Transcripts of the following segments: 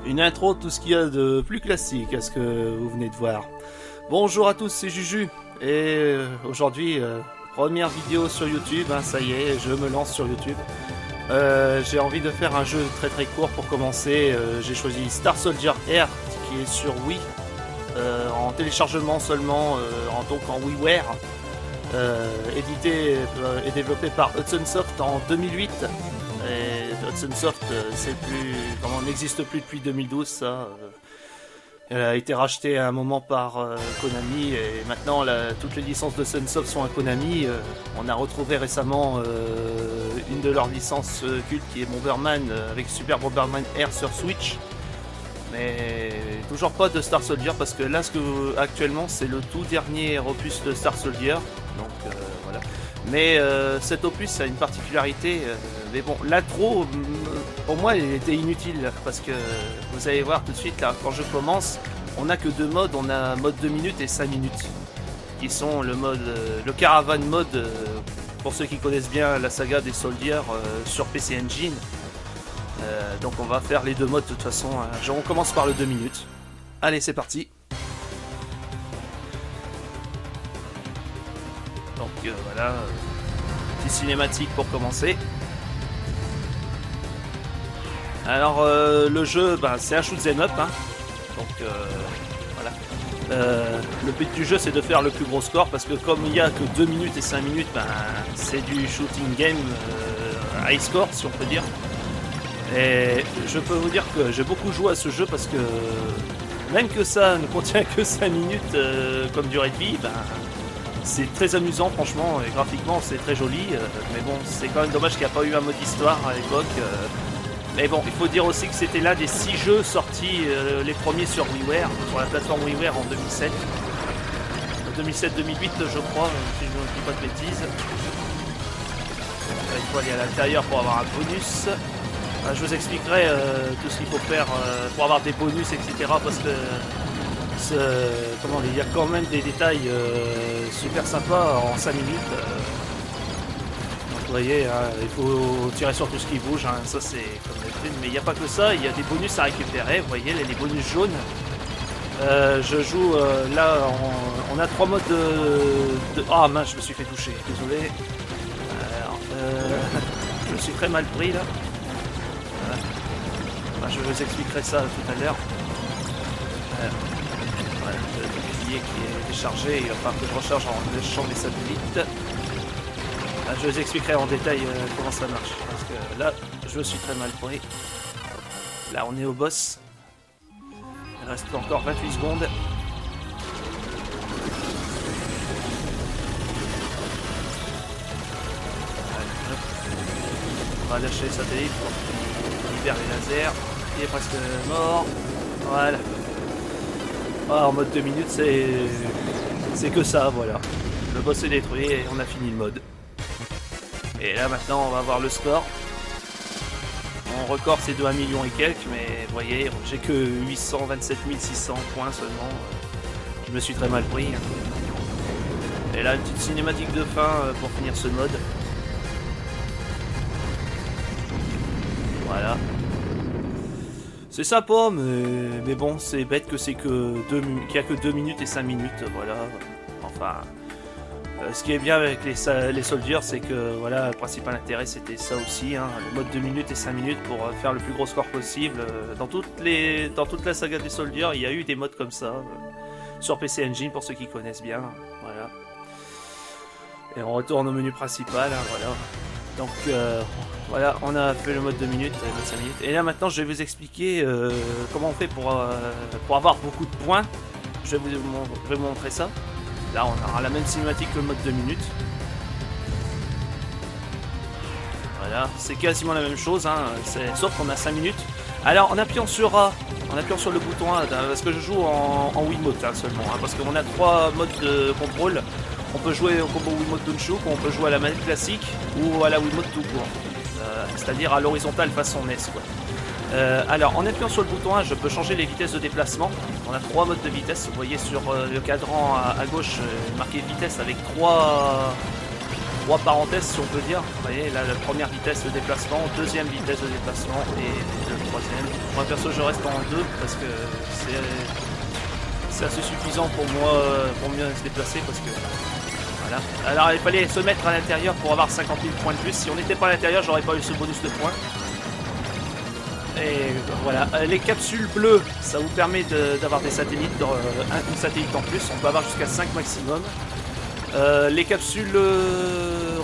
Une intro, tout ce qu'il y a de plus classique à ce que vous venez de voir. Bonjour à tous, c'est Juju. Et aujourd'hui, première vidéo sur YouTube, hein, ça y est, je me lance sur YouTube. J'ai envie de faire un jeu très très court pour commencer. J'ai choisi Star Soldier Air, qui est sur Wii, en téléchargement seulement, donc en WiiWare. Édité et développé par Hudson Soft en 2008. Et Hudson Soft, n'existe plus depuis 2012, ça. Elle a été rachetée à un moment par Konami et maintenant toutes les licences de Hudson Soft sont à Konami. On a retrouvé récemment une de leurs licences cultes qui est Bomberman avec Super Bomberman Air sur Switch. Mais toujours pas de Star Soldier parce que là actuellement c'est le tout dernier opus de Star Soldier. Donc voilà. Mais cet opus a une particularité. Mais bon, l'intro pour moi elle était inutile parce que vous allez voir tout de suite là quand je commence, on n'a que deux modes, on a mode 2 minutes et 5 minutes. Qui sont le Caravan mode pour ceux qui connaissent bien la saga des Soldiers sur PC Engine. Donc on va faire les deux modes de toute façon. On commence par le 2 minutes. Allez, c'est parti. Donc voilà, petit cinématique pour commencer. Alors le jeu, c'est un shoot'em up, hein. Donc voilà. Le but du jeu c'est de faire le plus gros score parce que comme il n'y a que 2 minutes et 5 minutes, c'est du shooting game high score si on peut dire. Et je peux vous dire que j'ai beaucoup joué à ce jeu parce que même que ça ne contient que 5 minutes comme durée de vie, c'est très amusant franchement et graphiquement c'est très joli. Mais bon, c'est quand même dommage qu'il n'y a pas eu un mode histoire à l'époque. Mais bon, il faut dire aussi que c'était l'un des 6 jeux sortis, les premiers sur WiiWare, sur la plateforme WiiWare en 2007. 2007-2008 je crois, si je ne dis pas de bêtises. Il faut aller à l'intérieur pour avoir un bonus. Je vous expliquerai tout ce qu'il faut faire pour avoir des bonus, etc. Parce que il y a quand même des détails super sympas en 5 minutes. Donc vous voyez, il faut tirer sur tout ce qui bouge, hein, ça c'est comme d'habitude. Mais il n'y a pas que ça, il y a des bonus à récupérer. Vous voyez, les bonus jaunes. Je joue là, on a 3 modes de... Ah mince, je me suis fait toucher, désolé. Je me suis très mal pris là. Je vous expliquerai ça tout à l'heure. Voilà, le bouclier qui est déchargé, il va falloir que je recharge en lâchant les satellites. Je vous expliquerai en détail comment ça marche. Parce que là, je me suis très mal pris. Là, on est au boss. Il reste encore 28 secondes. On va lâcher les satellites pour qu'il libère les lasers. Il est presque mort. Voilà. En mode 2 minutes, c'est que ça, voilà. Le boss est détruit et on a fini le mode. Et là maintenant, on va voir le score. Mon record c'est de 1 million et quelques, mais vous voyez, j'ai que 827 600 points seulement. Je me suis très mal pris. Et là, une petite cinématique de fin pour finir ce mode. Voilà. C'est sympa, mais bon, c'est bête que qu'il y a que 2 minutes et 5 minutes, voilà. Enfin, ce qui est bien avec les Soldiers, c'est que voilà, le principal intérêt c'était ça aussi, hein, le mode 2 minutes et 5 minutes pour faire le plus gros score possible. Dans toute la saga des Soldiers, il y a eu des modes comme ça, sur PC Engine pour ceux qui connaissent bien, voilà. Et on retourne au menu principal, hein, voilà. Donc voilà, on a fait le mode 2 minutes, le mode 5 minutes. Et là maintenant je vais vous expliquer comment on fait pour avoir beaucoup de points. Je vais vous montrer ça. Là on aura la même cinématique que le mode 2 minutes. Voilà, c'est quasiment la même chose, hein, sauf qu'on a 5 minutes. Alors en appuyant sur A, en appuyant sur le bouton A, parce que je joue en Wiimote hein, seulement, hein, parce qu'on a 3 modes de contrôle. On peut jouer au combo Wiimote Nunchuk, on peut jouer à la manette classique ou à la Wiimote tout court. C'est-à-dire à l'horizontale façon NES quoi. Alors en appuyant sur le bouton A, je peux changer les vitesses de déplacement. On a 3 modes de vitesse, vous voyez sur le cadran à gauche marqué vitesse avec 3 3 parenthèses si on peut dire. Vous voyez là la première vitesse de déplacement, deuxième vitesse de déplacement et le troisième. Moi perso je reste en 2 parce que c'est assez suffisant pour moi pour mieux se déplacer parce que voilà. Alors il fallait se mettre à l'intérieur pour avoir 50 000 points de plus. Si on n'était pas à l'intérieur j'aurais pas eu ce bonus de points. Et voilà, les capsules bleues, ça vous permet d'avoir des satellites, une satellite en plus, on peut avoir jusqu'à 5 maximum. Les capsules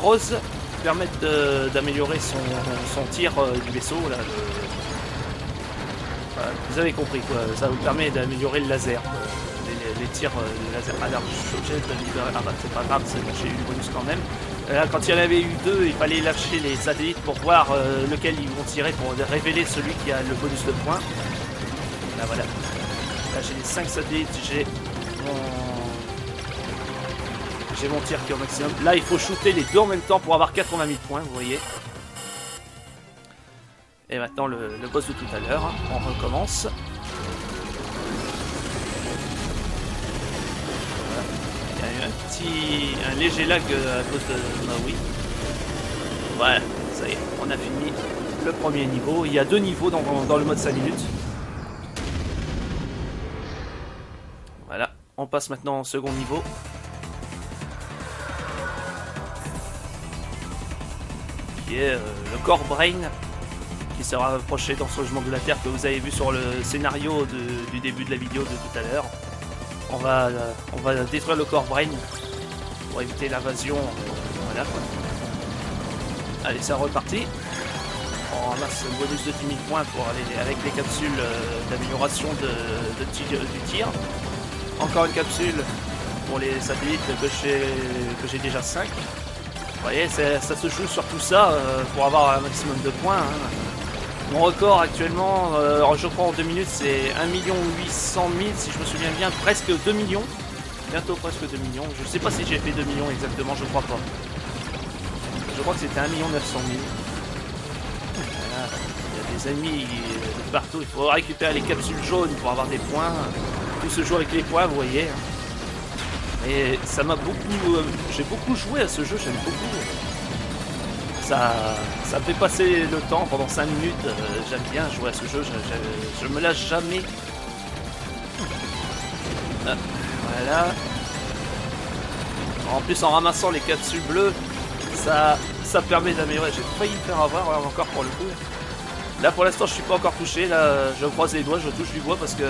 roses permettent d'améliorer son tir du vaisseau. Là, voilà, vous avez compris quoi, ça vous permet d'améliorer le laser, les tirs de laser. Alors je suis obligé de libérer, ah bah c'est pas grave, j'ai eu le bonus quand même. Là, quand il y en avait eu 2, il fallait lâcher les satellites pour voir lequel ils vont tirer pour révéler celui qui a le bonus de points. Là voilà. Là j'ai les 5 satellites, j'ai mon tir qui est au maximum. Là il faut shooter les 2 en même temps pour avoir 80 000 points, vous voyez. Et maintenant le boss de tout à l'heure, on recommence. Un léger lag à cause de Maui. Voilà, ça y est, on a fini le premier niveau. Il y a 2 niveaux dans le mode 5 minutes. Voilà, on passe maintenant au second niveau. Qui est le Core Brain, qui sera approché dans ce logement de la Terre que vous avez vu sur le scénario du début de la vidéo de tout à l'heure. On va détruire le Core Brain pour éviter l'invasion. Voilà. Allez, c'est reparti. On ramasse le bonus de 10 000 points pour aller avec les capsules d'amélioration du tir. Encore une capsule pour les satellites que j'ai déjà 5. Vous voyez, ça se joue sur tout ça pour avoir un maximum de points. Hein. Mon record actuellement, je crois en 2 minutes, c'est 1 800 000 si je me souviens bien, presque 2 millions. Bientôt presque 2 millions. Je ne sais pas si j'ai fait 2 millions exactement, je crois pas. Je crois que c'était 1 900 000. Voilà, il y a des ennemis de partout. Il faut récupérer les capsules jaunes pour avoir des points. Tout se joue avec les points, vous voyez. Et ça m'a beaucoup... j'ai beaucoup joué à ce jeu, j'aime beaucoup. Ça me fait passer le temps pendant 5 minutes. J'aime bien jouer à ce jeu, je me lâche jamais. Voilà. En plus, en ramassant les capsules bleues, ça permet d'améliorer. J'ai failli me faire avoir là, encore pour le coup. Là pour l'instant je suis pas encore touché. Là je croise les doigts, je touche du bois parce que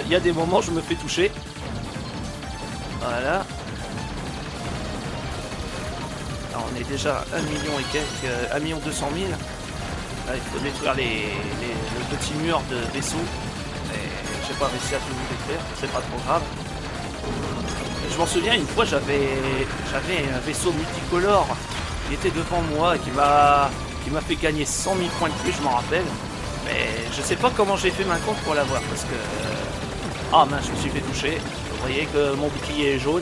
il y a des moments où je me fais toucher. Voilà. Alors, on est déjà 1 million et quelques, 1 200 000. Là il faut détruire le petit mur de vaisseau. Et j'ai pas réussi à tout vous détruire, c'est pas trop grave. Je m'en souviens une fois j'avais un vaisseau multicolore qui était devant moi et qui m'a fait gagner 100 000 points de plus, je m'en rappelle. Mais je sais pas comment j'ai fait ma compte pour l'avoir parce que... Ah mince, je me suis fait toucher. Vous voyez que mon bouclier est jaune.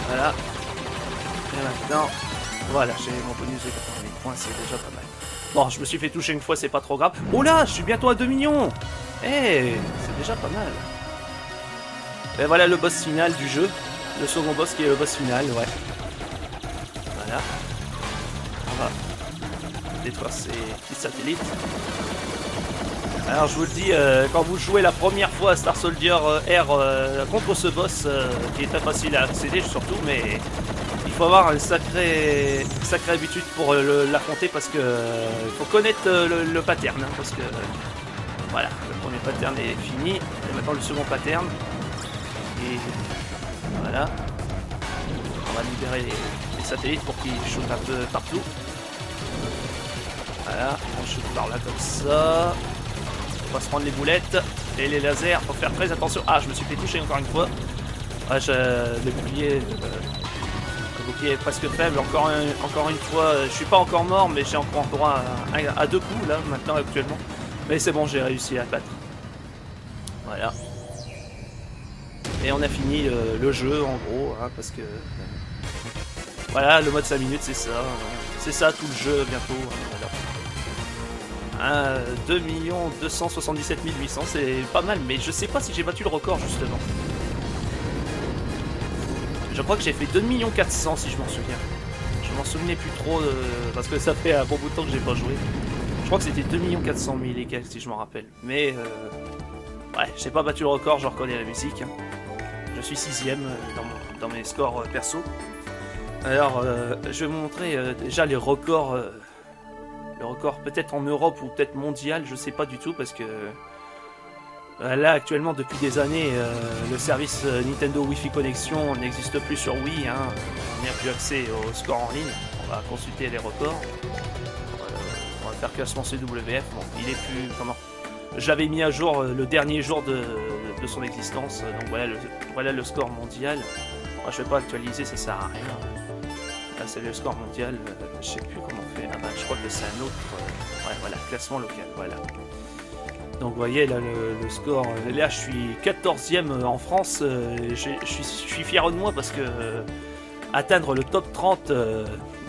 Voilà. Et maintenant, voilà, j'ai mon bonus de 80 000 points, c'est déjà pas mal. Bon, je me suis fait toucher une fois, c'est pas trop grave. Oh là, je suis bientôt à 2 millions. Eh, c'est déjà pas mal. Et voilà le boss final du jeu. Le second boss qui est le boss final, ouais. Voilà. On va détruire ces petits satellites. Alors je vous le dis, quand vous jouez la première fois à Star Soldier R contre ce boss, qui est très facile à accéder surtout, mais il faut avoir une sacrée habitude pour l'affronter parce que il faut connaître le pattern, hein, parce que voilà, le premier pattern est fini, et maintenant le second pattern. Et voilà, on va libérer les satellites pour qu'ils shootent un peu partout. Voilà, on shoot par là comme ça. On va se prendre les boulettes et les lasers, faut faire très attention. Ah, je me suis fait toucher encore une fois. Ouais, le bouclier est presque faible. Encore une fois, je suis pas encore mort, mais j'ai encore droit à 2 coups là maintenant actuellement. Mais c'est bon, j'ai réussi à battre. Voilà. Et on a fini le jeu en gros, hein, parce que voilà, le mode 5 minutes c'est ça. C'est ça tout le jeu bientôt. Voilà. 2 277 800, c'est pas mal, mais je sais pas si j'ai battu le record justement. Je crois que j'ai fait 2 400 000 si je m'en souviens. Je m'en souvenais plus trop parce que ça fait un bon bout de temps que j'ai pas joué. Je crois que c'était 2 400 000 et quelques si je m'en rappelle. Mais ouais, j'ai pas battu le record, je reconnais la musique. Hein. Je suis 6ème dans mes scores perso. Alors, je vais vous montrer déjà les records. Le record peut-être en Europe ou peut-être mondial, je sais pas du tout parce que là actuellement depuis des années le service Nintendo Wi-Fi Connexion n'existe plus sur Wii, hein. On n'y a plus accès au score en ligne, on va consulter les records, on va faire classement CWF, bon il est plus, comment, je l'avais mis à jour le dernier jour de son existence, donc voilà le score mondial. Moi, je vais pas actualiser, ça sert à rien. Là c'est le score mondial, je sais plus comment on fait, ah bah, je crois que c'est un autre, ouais voilà, classement local, voilà. Donc vous voyez là le score, là je suis 14ème en France, je suis fier de moi parce que atteindre le top 30,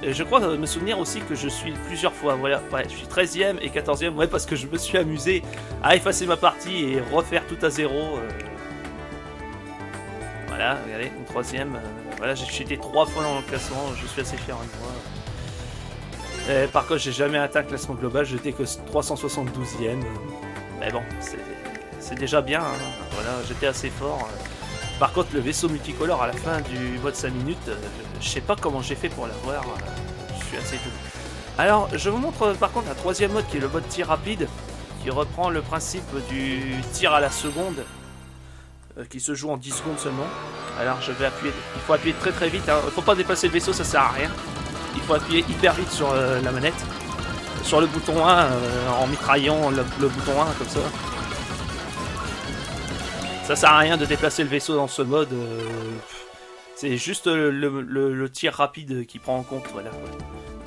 je crois me souvenir aussi que je suis plusieurs fois, voilà, ouais, je suis 13ème et 14ème, ouais parce que je me suis amusé à effacer ma partie et refaire tout à zéro. Voilà, regardez, une 3ème, voilà, j'ai été 3 fois dans le classement, je suis assez fier de moi. Et par contre j'ai jamais atteint le classement global, j'étais que 372ème. Mais bon, c'est déjà bien, hein. Voilà, j'étais assez fort. Par contre, le vaisseau multicolore à la fin du mode 5 minutes, je sais pas comment j'ai fait pour l'avoir, je suis assez étonné. Alors, je vous montre par contre un 3ème mode qui est le mode tir rapide, qui reprend le principe du tir à la seconde, qui se joue en 10 secondes seulement. Alors, je vais appuyer, il faut appuyer très très vite, hein. Il faut pas déplacer le vaisseau, ça sert à rien. Il faut appuyer hyper vite sur la manette. Sur le bouton 1 en mitraillant le bouton 1 comme ça. Ça sert à rien de déplacer le vaisseau dans ce mode. C'est juste le tir rapide qui prend en compte. Voilà.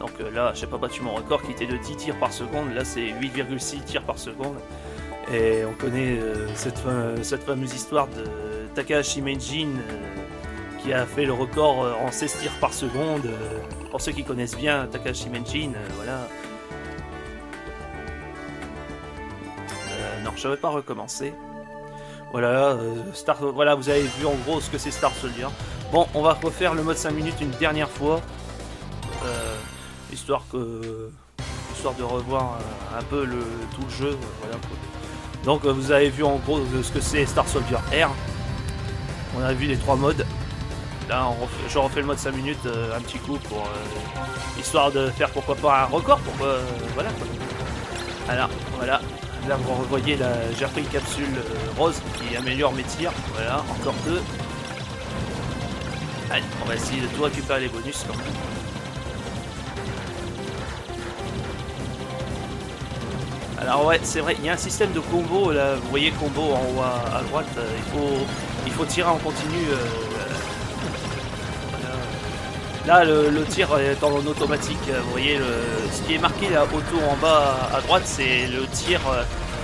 Donc là, j'ai pas battu mon record qui était de 10 tirs par seconde. Là, c'est 8,6 tirs par seconde. Et on connaît cette fameuse histoire de Takahashi Meijin qui a fait le record en 16 tirs par seconde. Pour ceux qui connaissent bien Takahashi Meijin, voilà. Non, je vais pas recommencer. Voilà, voilà, vous avez vu en gros ce que c'est Star Soldier. Bon, on va refaire le mode 5 minutes une dernière fois. Histoire de revoir un peu tout le jeu. Voilà. Donc vous avez vu en gros ce que c'est Star Soldier R. On a vu les 3 modes. Là, je refais le mode 5 minutes un petit coup pour histoire de faire pourquoi pas un record. Voilà. Alors, voilà. Là vous voyez, j'ai repris une capsule rose qui améliore mes tirs. Voilà, encore 2. Allez, on va essayer de tout récupérer les bonus quand même. Alors ouais, c'est vrai, il y a un système de combo. Là, vous voyez combo en haut à droite. Il faut tirer en continu. Là, le tir est en automatique. Vous voyez, ce qui est marqué là, autour en bas à droite, c'est le tir,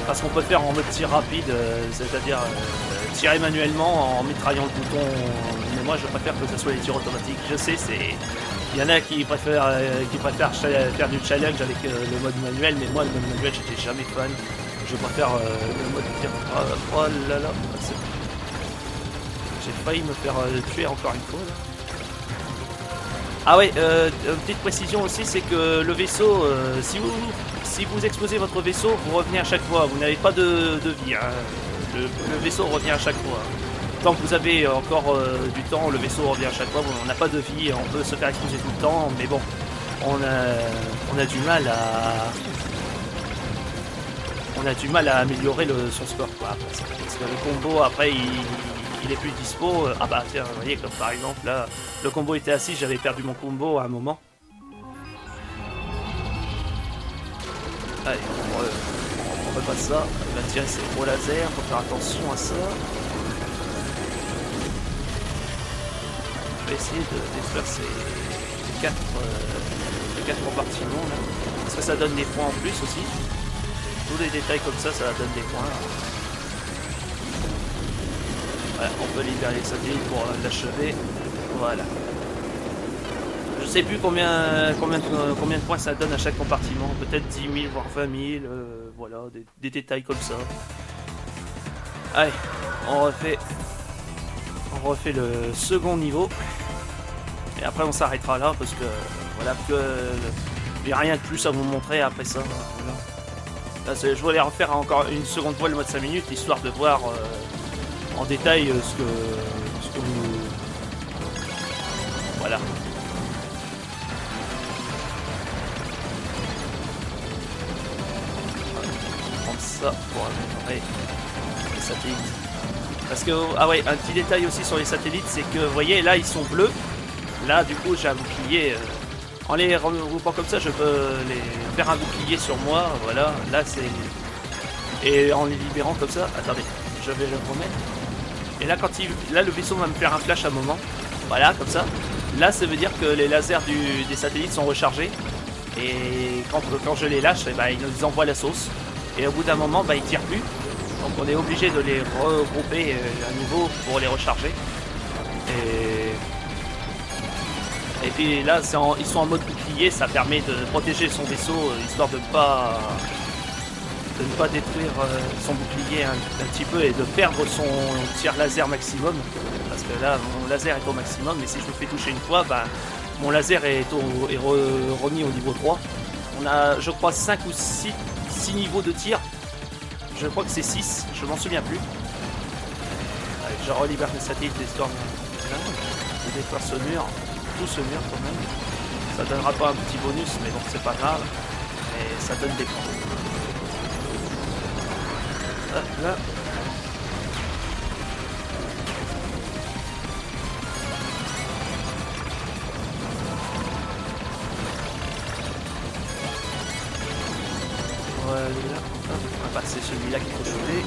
parce qu'on peut le faire en mode tir rapide, c'est-à-dire tirer manuellement en mitraillant le bouton. Mais moi, je préfère que ce soit les tirs automatiques. Je sais, il y en a qui préfèrent faire du challenge avec le mode manuel, mais moi, le mode manuel, j'étais jamais fan. Je préfère le mode tir. Oh là là, j'ai failli me faire tuer encore une fois. Là. Ah ouais, une petite précision aussi, c'est que le vaisseau, si vous explosez votre vaisseau, vous revenez à chaque fois, vous n'avez pas de vie, hein. Le vaisseau revient à chaque fois. Tant que vous avez encore du temps, le vaisseau revient à chaque fois, on n'a pas de vie, on peut se faire exploser tout le temps, mais bon, on a du mal à améliorer son score, quoi, parce que le combo, après, il est plus dispo. Ah bah tiens, vous voyez, comme par exemple là, le combo était assis, j'avais perdu mon combo à un moment. Allez, on repasse ça. Il va tirer ses gros lasers, faut faire attention à ça. Je vais essayer de détruire ces 4 compartiments là, parce que ça donne des points en plus aussi. Tous les détails comme ça donne des points. Voilà, on peut libérer les satellites pour l'achever. Voilà. Je sais plus combien de points ça donne à chaque compartiment. Peut-être 10 000, voire 20 000. Voilà, des détails comme ça. Allez, on refait refait le second niveau. Et après on s'arrêtera là parce que voilà, il n'y a rien de plus à vous montrer après ça. Voilà. Là, je voulais refaire encore une seconde fois le mode 5 minutes histoire de voir en détail ce que vous... Voilà. Prendre ça pour améliorer les satellites. Parce que, ah ouais, un petit détail aussi sur les satellites, c'est que, vous voyez, là ils sont bleus. Là, du coup, j'ai un bouclier. En les regroupant comme ça, je peux les faire un bouclier sur moi. Voilà, là c'est... Et en les libérant comme ça, attendez, je vais le remettre. Et là, là, le vaisseau va me faire un flash à un moment. Voilà, comme ça. Là, ça veut dire que les lasers des satellites sont rechargés. Et quand je les lâche, eh ben, ils nous envoient la sauce. Et au bout d'un moment, bah, ils tirent plus. Donc on est obligé de les regrouper à nouveau pour les recharger. Et puis là, ils sont en mode bouclier, ça permet de protéger son vaisseau, histoire de ne pas détruire son bouclier un petit peu et de perdre son tir laser maximum. Parce que là, mon laser est au maximum, mais si je me fais toucher une fois, bah, mon laser est remis au niveau 3. On a, je crois, 5 ou 6 niveaux de tir. Je crois que c'est 6, je m'en souviens plus. Allez, je relibère mes satellites histoire de détruire ce mur. Tout ce mur quand même. Ça donnera pas un petit bonus, mais bon, c'est pas grave. Mais ça donne des points. Hop là. Voilà. Ah bah, c'est celui-là qu'il faut shooter.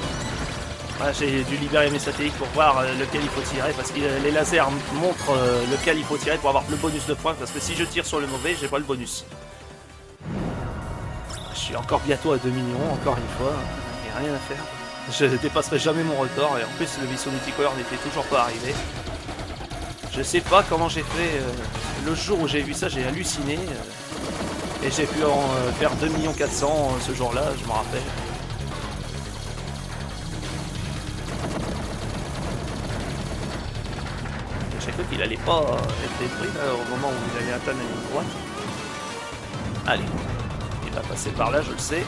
Ah, j'ai dû libérer mes satellites pour voir lequel il faut tirer parce que les lasers montrent lequel il faut tirer pour avoir le bonus de points parce que si je tire sur le mauvais, j'ai pas le bonus. Je suis encore bientôt à 2 millions, encore une fois, il n'y a rien à faire. Je dépasserai jamais mon record et en plus le vaisseau multicolore n'était toujours pas arrivé. Je sais pas comment j'ai fait, le jour où j'ai vu ça j'ai halluciné et j'ai pu en faire 2 400 000 ce jour-là, je me rappelle. Qu'il allait pas être détruit là, au moment où il allait atteindre la ligne droite. Allez, il va passer par là, je le sais.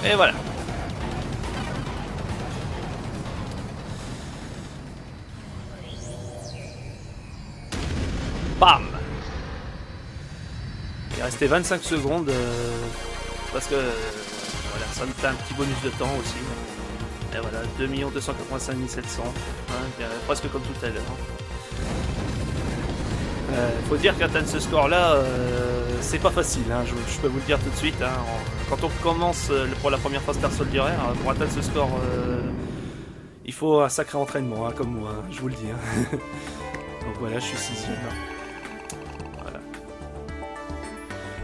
Et voilà. Bam! Il restait 25 secondes parce que voilà, ça me fait un petit bonus de temps aussi. Et voilà, 2 285 700, hein, presque comme tout à l'heure. Faut dire qu'atteindre ce score-là, c'est pas facile, hein, je peux vous le dire tout de suite. Hein, quand on commence pour la première fois Star Soldier Air, pour atteindre ce score, il faut un sacré entraînement, hein, comme moi, hein, je vous le dis. Hein. Donc voilà, je suis 6ème.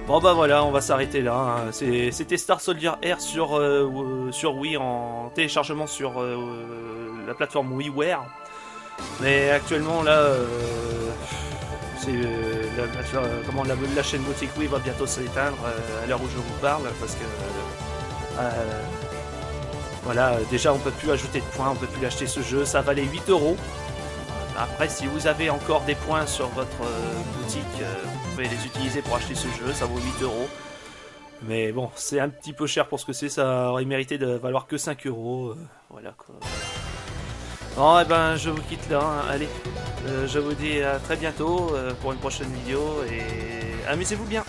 Bon bah voilà, on va s'arrêter là. Hein. C'était Star Soldier Air sur Wii en téléchargement sur la plateforme WiiWare. Mais actuellement là, la chaîne boutique Wii va bientôt s'éteindre à l'heure où je vous parle parce que voilà, déjà on peut plus ajouter de points, on peut plus acheter ce jeu, ça valait 8 €. Après, si vous avez encore des points sur votre boutique, vous pouvez les utiliser pour acheter ce jeu, ça vaut 8 €. Mais bon, c'est un petit peu cher pour ce que c'est, ça aurait mérité de valoir que 5 €. Voilà quoi. Bon, et ben, je vous quitte là, hein. Allez, je vous dis à très bientôt pour une prochaine vidéo et amusez-vous bien.